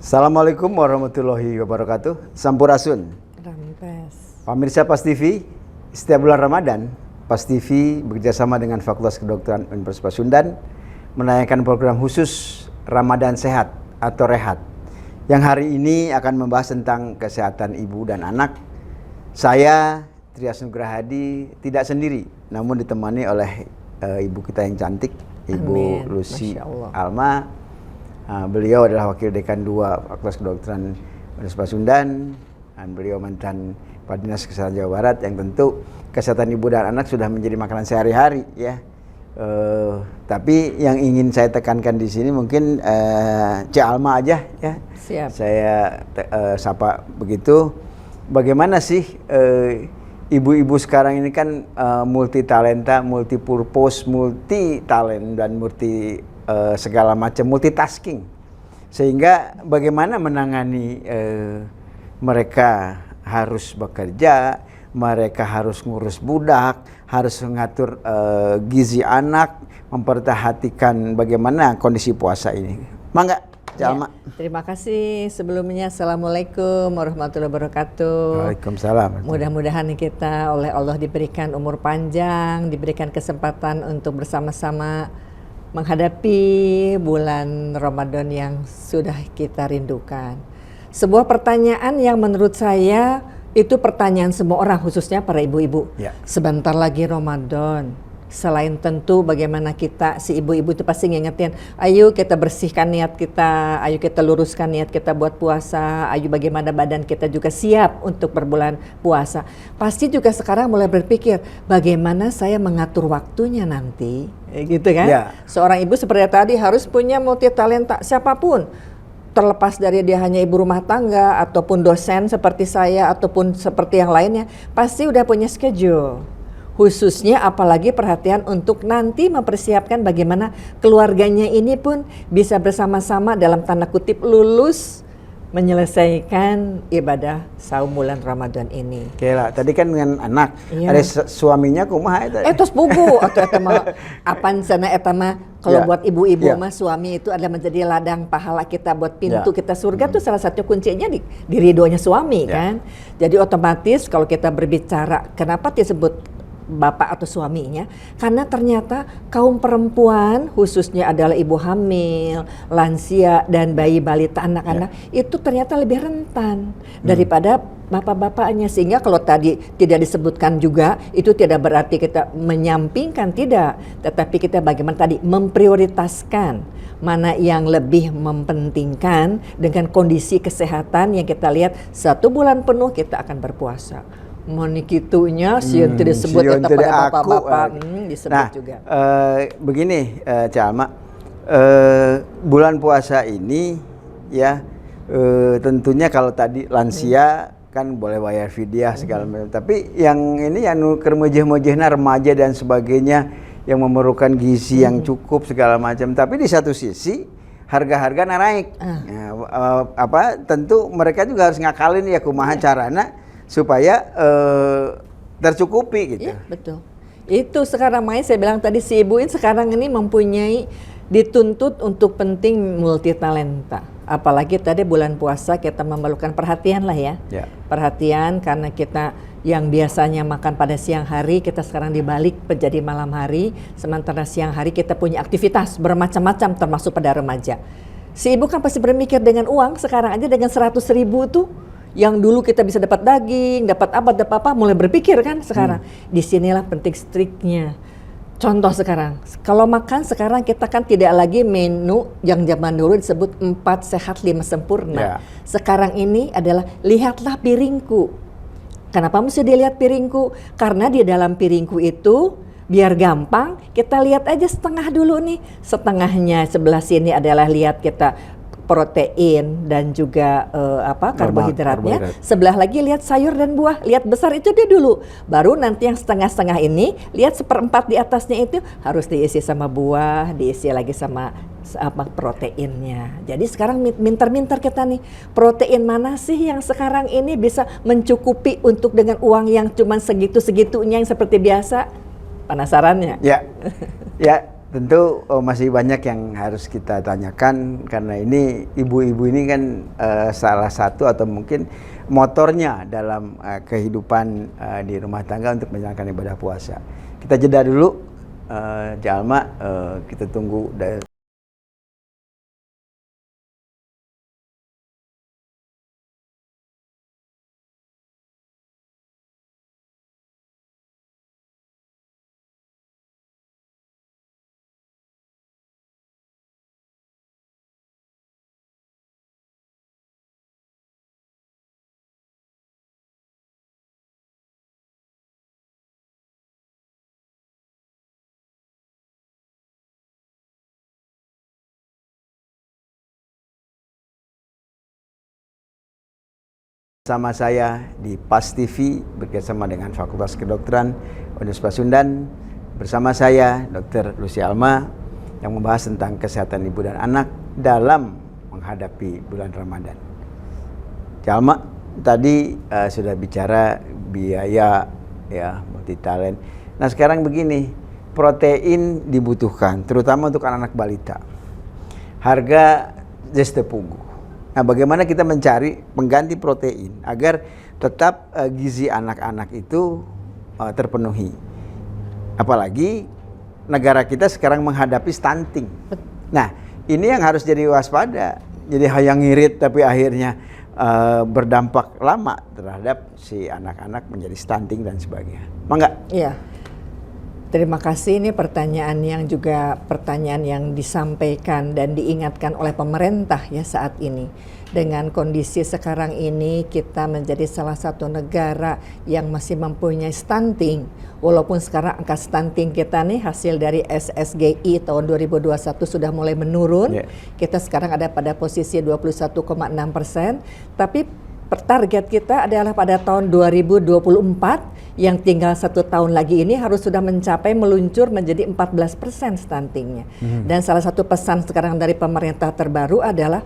Assalamualaikum warahmatullahi wabarakatuh. Sampurasun. Rampes. Pemirsa PAS TV, setiap bulan Ramadan, PAS TV bekerjasama dengan Fakultas Kedokteran Universitas Pasundan menayangkan program khusus Ramadan Sehat atau Rehat, yang hari ini akan membahas tentang kesehatan ibu dan anak. Saya, Trias Nugrahadi, tidak sendiri, namun ditemani oleh ibu kita yang cantik, Ibu Lucy Alma. Beliau adalah Wakil Dekan 2 Fakultas Kedokteran Universitas Pasundan, dan beliau mantan Kepala Dinas Kesehatan Jawa Barat, yang tentu kesehatan ibu dan anak sudah menjadi makanan sehari-hari ya. Tapi yang ingin saya tekankan di sini mungkin Cik Alma aja ya. Siap. Saya sapa begitu. Bagaimana sih ibu-ibu sekarang ini kan multi talenta, multi purpose, multi talent dan multi segala macam, multitasking, sehingga bagaimana menangani mereka harus bekerja, mereka harus ngurus budak, harus mengatur gizi anak, memperhatikan bagaimana kondisi puasa ini. Mangga, Jalma. Ya, terima kasih sebelumnya. Assalamualaikum warahmatullahi wabarakatuh. Waalaikumsalam. Mudah-mudahan kita oleh Allah diberikan umur panjang, diberikan kesempatan untuk bersama-sama menghadapi bulan Ramadan yang sudah kita rindukan. Sebuah pertanyaan yang menurut saya itu pertanyaan semua orang, khususnya para ibu-ibu. Ya. Sebentar lagi Ramadan. Selain tentu bagaimana kita, si ibu-ibu itu pasti ngingetin, ayo kita bersihkan niat kita, ayo kita luruskan niat kita buat puasa, ayo bagaimana badan kita juga siap untuk berbulan puasa. Pasti juga sekarang mulai berpikir, bagaimana saya mengatur waktunya nanti, gitu kan? Ya. Seorang ibu seperti tadi harus punya multi talenta, siapapun. Terlepas dari dia hanya ibu rumah tangga, ataupun dosen seperti saya, ataupun seperti yang lainnya, pasti udah punya schedule. Khususnya apalagi perhatian untuk nanti mempersiapkan bagaimana keluarganya ini pun bisa bersama-sama dalam tanda kutip lulus menyelesaikan ibadah saum bulan Ramadan ini. Oke lah, tadi kan dengan anak, iya. Ada suaminya kumaha eta? Tos bubu atau eta mah apan sana eta mah kalau buat ibu-ibu mah suami itu adalah menjadi ladang pahala kita buat pintu kita surga tuh salah satu kuncinya di ridhonya suami kan. Jadi otomatis kalau kita berbicara kenapa disebut bapak atau suaminya, karena ternyata kaum perempuan khususnya adalah ibu hamil, lansia dan bayi balita anak-anak itu ternyata lebih rentan daripada bapak-bapaknya, sehingga kalau tadi tidak disebutkan juga itu tidak berarti kita menyampingkan, tidak, tetapi kita bagaimana tadi memprioritaskan mana yang lebih mempentingkan dengan kondisi kesehatan yang kita lihat 1 bulan penuh kita akan berpuasa. Monikitunya sieun teu disebut eta pada bapak-bapak disebut juga. Begini Cak Alma, bulan puasa ini ya tentunya kalau tadi lansia kan boleh bayar fidyah segala macam, tapi yang ini yang kermejeh-mejehna remaja dan sebagainya yang memerlukan gizi yang cukup segala macam, tapi di satu sisi harga-harga naik. Tentu mereka juga harus ngakalin ya kumaha carana supaya tercukupi gitu. Iya, betul. Itu sekarang makanya saya bilang tadi si ibu ini sekarang ini mempunyai dituntut untuk penting multi talenta. Apalagi tadi bulan puasa kita memerlukan perhatian lah ya. Perhatian karena kita yang biasanya makan pada siang hari kita sekarang dibalik menjadi malam hari, sementara siang hari kita punya aktivitas bermacam-macam termasuk pada remaja. Si ibu kan pasti berpikir dengan uang sekarang aja dengan 100.000 tuh. Yang dulu kita bisa dapat daging, dapat apa, mulai berpikir kan sekarang. Disinilah penting striknya. Contoh sekarang, kalau makan sekarang kita kan tidak lagi menu yang zaman dulu disebut 4 sehat 5 sempurna. Sekarang ini adalah lihatlah piringku. Kenapa mesti dilihat piringku? Karena di dalam piringku itu biar gampang kita lihat aja setengah dulu nih. Setengahnya sebelah sini adalah lihat kita protein dan juga karbohidratnya. Sebelah lagi lihat sayur dan buah, lihat besar itu dia dulu. Baru nanti yang setengah-setengah ini lihat 1/4 di atasnya itu harus diisi sama buah, diisi lagi sama proteinnya. Jadi sekarang minter-minter kita nih, protein mana sih yang sekarang ini bisa mencukupi untuk dengan uang yang cuma segitu-segitunya yang seperti biasa? Penasarannya? Ya. tentu masih banyak yang harus kita tanyakan karena ini ibu-ibu ini kan salah satu atau mungkin motornya dalam kehidupan di rumah tangga untuk menjalankan ibadah puasa. Kita jeda dulu, Jalma, kita tunggu. Sama saya di PAS TV bekerjasama dengan Fakultas Kedokteran Universitas Pasundan. Bersama saya Dr. Lucy Alma yang membahas tentang kesehatan ibu dan anak dalam menghadapi bulan Ramadan. Jalma tadi sudah bicara biaya ya, multitalent. Nah sekarang begini, protein dibutuhkan terutama untuk anak-anak balita. Harga jestepugu. Nah, bagaimana kita mencari pengganti protein agar tetap gizi anak-anak itu terpenuhi. Apalagi negara kita sekarang menghadapi stunting. Nah, ini yang harus jadi waspada. Jadi hayang ngirit tapi akhirnya berdampak lama terhadap si anak-anak menjadi stunting dan sebagainya. Mangga? Iya. Terima kasih, ini pertanyaan yang disampaikan dan diingatkan oleh pemerintah ya saat ini. Dengan kondisi sekarang ini kita menjadi salah satu negara yang masih mempunyai stunting. Walaupun sekarang angka stunting kita nih hasil dari SSGI tahun 2021 sudah mulai menurun. Kita sekarang ada pada posisi 21,6%, tapi target kita adalah pada tahun 2024 yang tinggal 1 tahun lagi ini harus sudah mencapai meluncur menjadi 14% stuntingnya. Dan salah satu pesan sekarang dari pemerintah terbaru adalah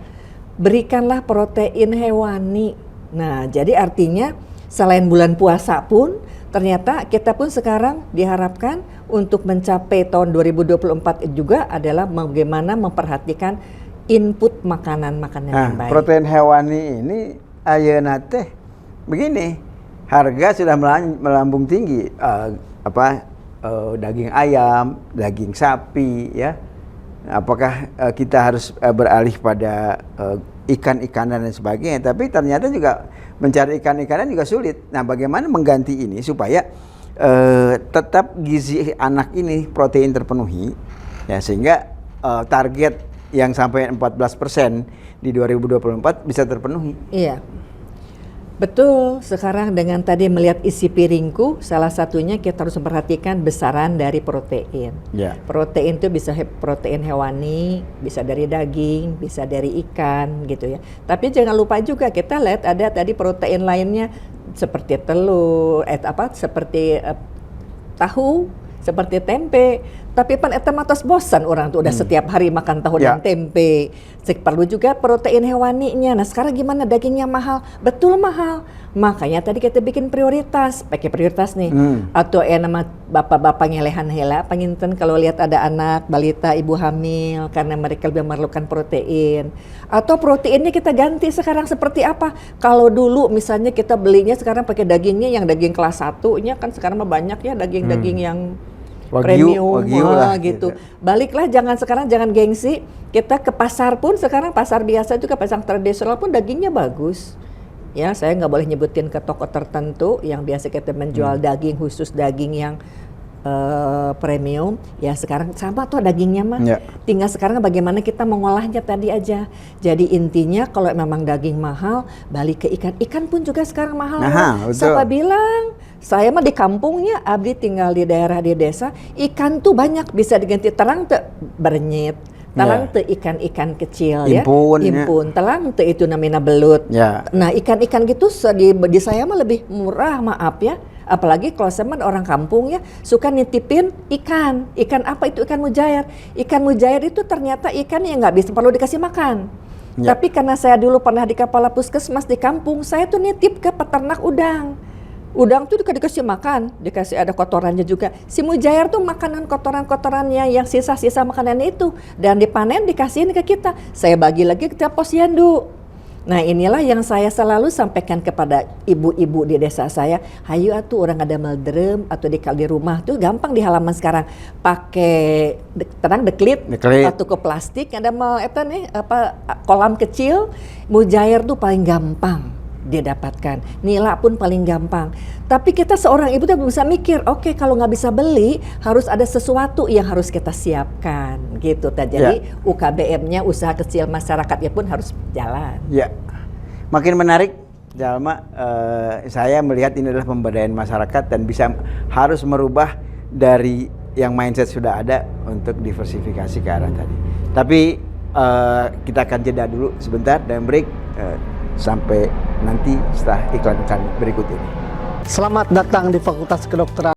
berikanlah protein hewani. Nah, jadi artinya selain bulan puasa pun ternyata kita pun sekarang diharapkan untuk mencapai tahun 2024 juga adalah bagaimana memperhatikan input makanan-makanan yang baik. Protein hewani ini ayeuna teh begini, harga sudah melambung tinggi, daging ayam, daging sapi ya. Apakah kita harus beralih pada ikan-ikanan dan sebagainya, tapi ternyata juga mencari ikan-ikanan juga sulit. Nah, bagaimana mengganti ini supaya tetap gizi anak ini protein terpenuhi ya, sehingga target yang sampai 14% di 2024 bisa terpenuhi. Iya. Betul, sekarang dengan tadi melihat isi piringku, salah satunya kita harus memperhatikan besaran dari protein. Yeah. Protein itu bisa protein hewani, bisa dari daging, bisa dari ikan gitu ya. Tapi jangan lupa juga kita lihat ada tadi protein lainnya seperti telur, seperti tahu, seperti tempe. Tapi pan eta matos bosan orang tuh udah setiap hari makan tahu dan tempe. Perlu juga protein hewaninya. Nah sekarang gimana, dagingnya mahal? Betul mahal. Makanya tadi kita bikin prioritas, pakai prioritas nih. Atau nama bapak-bapak ngelehan hela, penginten kalau lihat ada anak, balita, ibu hamil karena mereka lebih memerlukan protein. Atau proteinnya kita ganti sekarang seperti apa? Kalau dulu misalnya kita belinya sekarang pakai dagingnya yang daging kelas 1-nya kan sekarang mah banyak ya daging-daging yang premium lah, gitu. Baliklah sekarang jangan gengsi. Kita ke pasar pun sekarang pasar biasa juga pasar tradisional pun dagingnya bagus. Ya, saya nggak boleh nyebutin ke toko tertentu yang biasa kita menjual daging khusus daging yang premium. Ya sekarang sama tuh dagingnya mah. Tinggal sekarang bagaimana kita mengolahnya tadi aja. Jadi intinya kalau memang daging mahal, balik ke ikan. Ikan pun juga sekarang mahal. Siapa bilang? Saya mah di kampungnya, abdi tinggal di daerah di desa, ikan tuh banyak bisa diganti terang tuh bernyit, telang tuh ikan-ikan kecil impun, telang tuh itu namanya belut. Nah ikan-ikan gitu di saya mah lebih murah, maaf ya. Apalagi kalau saya mah orang kampung ya suka nitipin ikan apa itu, ikan mujair. Ikan mujair itu ternyata ikan yang nggak bisa perlu dikasih makan. Tapi karena saya dulu pernah di kepala puskesmas di kampung, saya tuh nitip ke peternak udang. Udang tuh dikasih makan, dikasih ada kotorannya juga. Si mujair tuh makanan kotoran-kotorannya yang sisa-sisa makanannya itu. Dan dipanen dikasihin ke kita. Saya bagi lagi ke tiap posyandu. Nah inilah yang saya selalu sampaikan kepada ibu-ibu di desa saya. Hayu atuh orang ada meldrem atau di rumah tuh gampang di halaman sekarang. Pakai deklit atau ke plastik ada mau eta nih apa kolam kecil. Mujair tuh paling gampang dia dapatkan, nila pun paling gampang. Tapi kita seorang ibu tuh bisa mikir, oke, kalau nggak bisa beli harus ada sesuatu yang harus kita siapkan gitu. Jadi UKBM-nya usaha kecil masyarakatnya pun harus jalan. Ya, makin menarik Jalma. Saya melihat ini adalah pemberdayaan masyarakat dan harus merubah dari yang mindset sudah ada untuk diversifikasi ke arah tadi. Tapi kita akan jeda dulu sebentar dan break. Sampai nanti setelah iklan-iklan berikut ini. Selamat datang di Fakultas Kedokteran.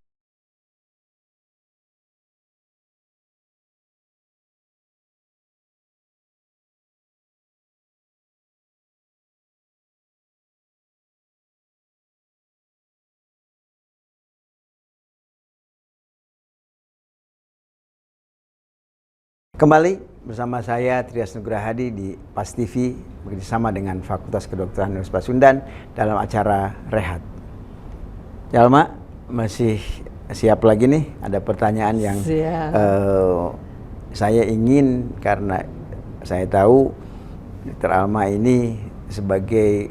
Kembali bersama saya Trias Nugrahadi di PAS TV bekerjasama dengan Fakultas Kedokteran Universitas Pasundan dalam acara Rehat. Jalma, masih siap lagi nih? Ada pertanyaan yang saya ingin, karena saya tahu Dr. Alma ini sebagai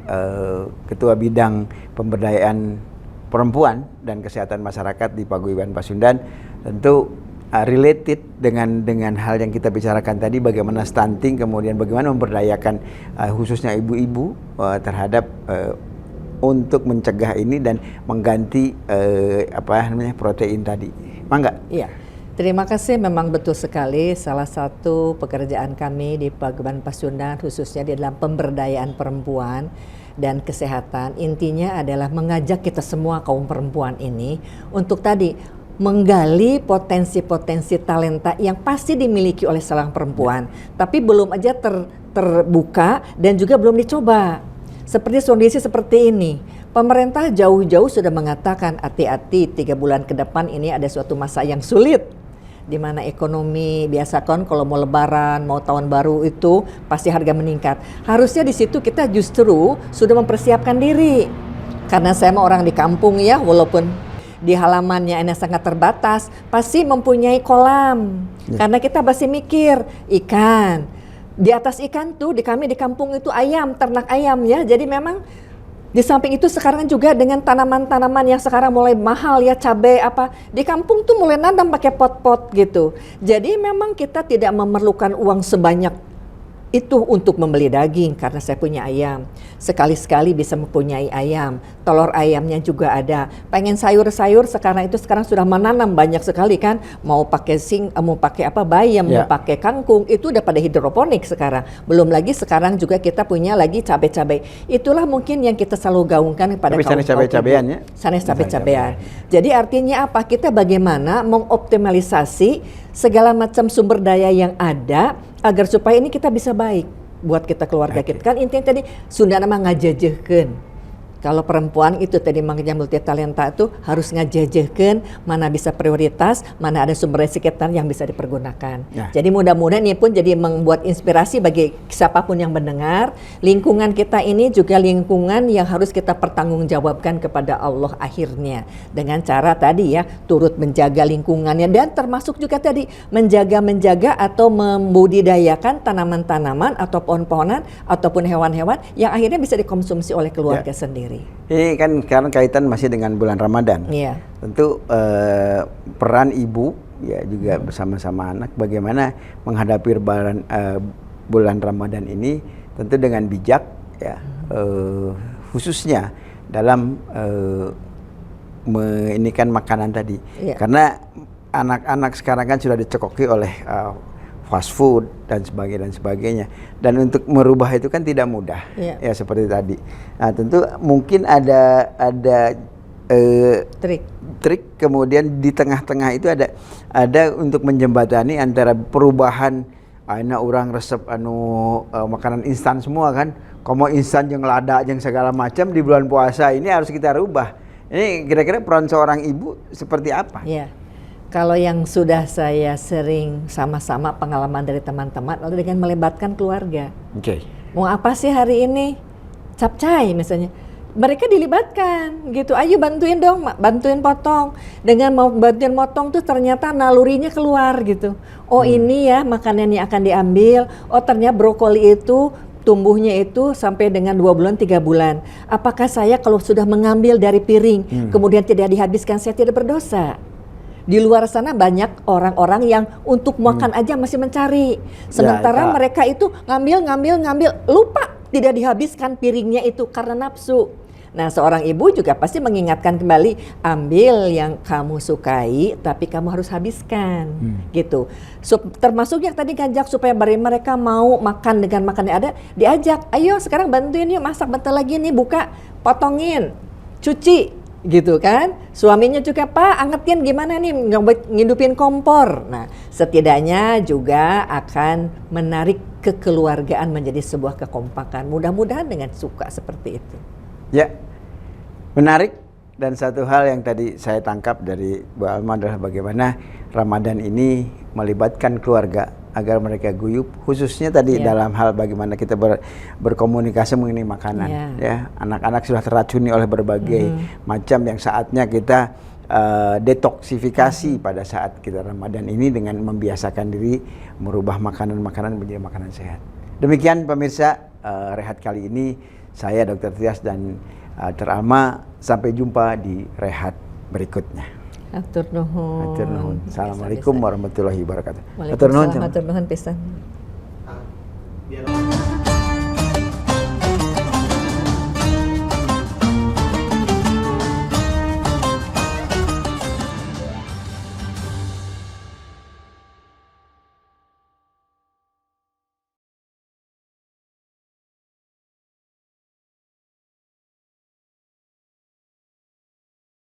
Ketua Bidang Pemberdayaan Perempuan dan Kesehatan Masyarakat di Paguyuban Pasundan, tentu related dengan hal yang kita bicarakan tadi, bagaimana stunting, kemudian bagaimana memberdayakan khususnya ibu-ibu terhadap untuk mencegah ini dan mengganti protein tadi. Mangga? Iya. Terima kasih, memang betul sekali. Salah satu pekerjaan kami di Paguyuban Pasundan khususnya di dalam pemberdayaan perempuan dan kesehatan, intinya adalah mengajak kita semua kaum perempuan ini untuk tadi menggali potensi-potensi talenta yang pasti dimiliki oleh seorang perempuan, tapi belum aja terbuka dan juga belum dicoba. Seperti kondisi seperti ini, pemerintah jauh-jauh sudah mengatakan hati-hati 3 bulan ke depan ini ada suatu masa yang sulit, di mana ekonomi biasa kan kalau mau lebaran, mau tahun baru itu pasti harga meningkat. Harusnya di situ kita justru sudah mempersiapkan diri. Karena saya mau orang di kampung ya, walaupun di halamannya ini sangat terbatas, pasti mempunyai kolam. Karena kita masih mikir ikan. Di atas ikan tuh kami di kampung itu ayam, ternak ayam ya. Jadi memang di samping itu sekarang juga dengan tanaman-tanaman yang sekarang mulai mahal ya, cabai apa. Di kampung tuh mulai nanam pakai pot-pot gitu. Jadi memang kita tidak memerlukan uang sebanyak itu untuk membeli daging karena saya punya ayam. Sekali-sekali bisa mempunyai ayam. Telur ayamnya juga ada. Pengen sayur-sayur sekarang sudah menanam banyak sekali kan. Mau pakai mau pakai bayam, mau pakai kangkung, itu udah pada hidroponik sekarang. Belum lagi sekarang juga kita punya lagi cabai-cabai. Itulah mungkin yang kita selalu gaungkan pada kaum cabai-cabean ya. Sanes cabai-cabean. Jadi artinya apa? Kita bagaimana mengoptimalisasi segala macam sumber daya yang ada agar supaya ini kita bisa baik buat kita keluarga kita. Kan intinya tadi Sunda nama ngajajehkeun. Kalau perempuan itu tadi makanya multi talenta itu harus ngajajehkeun mana bisa prioritas, mana ada sumber daya sekitar yang bisa dipergunakan. Jadi mudah-mudahan ini pun jadi membuat inspirasi bagi siapapun yang mendengar. Lingkungan kita ini juga lingkungan yang harus kita pertanggungjawabkan kepada Allah akhirnya. Dengan cara tadi ya turut menjaga lingkungannya dan termasuk juga tadi menjaga atau membudidayakan tanaman-tanaman atau pohon-pohonan ataupun hewan-hewan yang akhirnya bisa dikonsumsi oleh keluarga sendiri. Ini kan sekarang kaitan masih dengan bulan Ramadan. Iya. Tentu peran ibu ya juga bersama-sama anak bagaimana menghadapi bulan Ramadan ini tentu dengan bijak ya, khususnya dalam menginikan makanan tadi. Iya. Karena anak-anak sekarang kan sudah dicekoki oleh fast food dan sebagainya. Dan untuk merubah itu kan tidak mudah, ya seperti tadi. Nah, tentu mungkin ada trik. Kemudian di tengah-tengah itu ada untuk menjembatani antara perubahan orang resep makanan instan semua kan. Komo instan yang lada yang segala macam di bulan puasa ini harus kita rubah. Ini kira-kira peran seorang ibu seperti apa? Ya, kalau yang sudah saya sering sama-sama pengalaman dari teman-teman, lalu dengan melibatkan keluarga. Oke. Mau apa sih hari ini? Capcay misalnya. Mereka dilibatkan gitu. Ayo bantuin dong, bantuin potong. Dengan mau bantuin potong tuh ternyata nalurinya keluar gitu. Oh ini ya makanan yang akan diambil. Oh ternyata brokoli itu tumbuhnya itu sampai dengan 2 bulan, 3 bulan. Apakah saya kalau sudah mengambil dari piring, kemudian tidak dihabiskan, saya tidak berdosa? Di luar sana banyak orang-orang yang untuk makan aja masih mencari. Sementara mereka itu ngambil, lupa tidak dihabiskan piringnya itu karena nafsu. Nah, seorang ibu juga pasti mengingatkan kembali, ambil yang kamu sukai, tapi kamu harus habiskan, gitu. Termasuk yang tadi ngajak supaya mereka mau makan dengan makanan yang ada, diajak, ayo sekarang bantuin yuk masak, bentar lagi nih buka, potongin, cuci, gitu kan. Suaminya juga, Pak angetin gimana nih, ngidupin kompor. Nah, setidaknya juga akan menarik kekeluargaan menjadi sebuah kekompakan. Mudah-mudahan dengan suka seperti itu. Ya, menarik. Dan satu hal yang tadi saya tangkap dari Bu Alma adalah bagaimana Ramadan ini melibatkan keluarga agar mereka guyup, khususnya tadi dalam hal bagaimana kita berkomunikasi mengenai makanan. Ya, anak-anak sudah teracuni oleh berbagai macam yang saatnya kita detoksifikasi pada saat kita Ramadan ini dengan membiasakan diri merubah makanan-makanan menjadi makanan sehat. Demikian pemirsa Rehat kali ini, saya Dr. Tias dan Dr. Alma, sampai jumpa di Rehat berikutnya. Atur nuhun. Atur nuhun. Assalamualaikum warahmatullahi wabarakatuh. Waalaikumsalam. Atur nuhun pisan.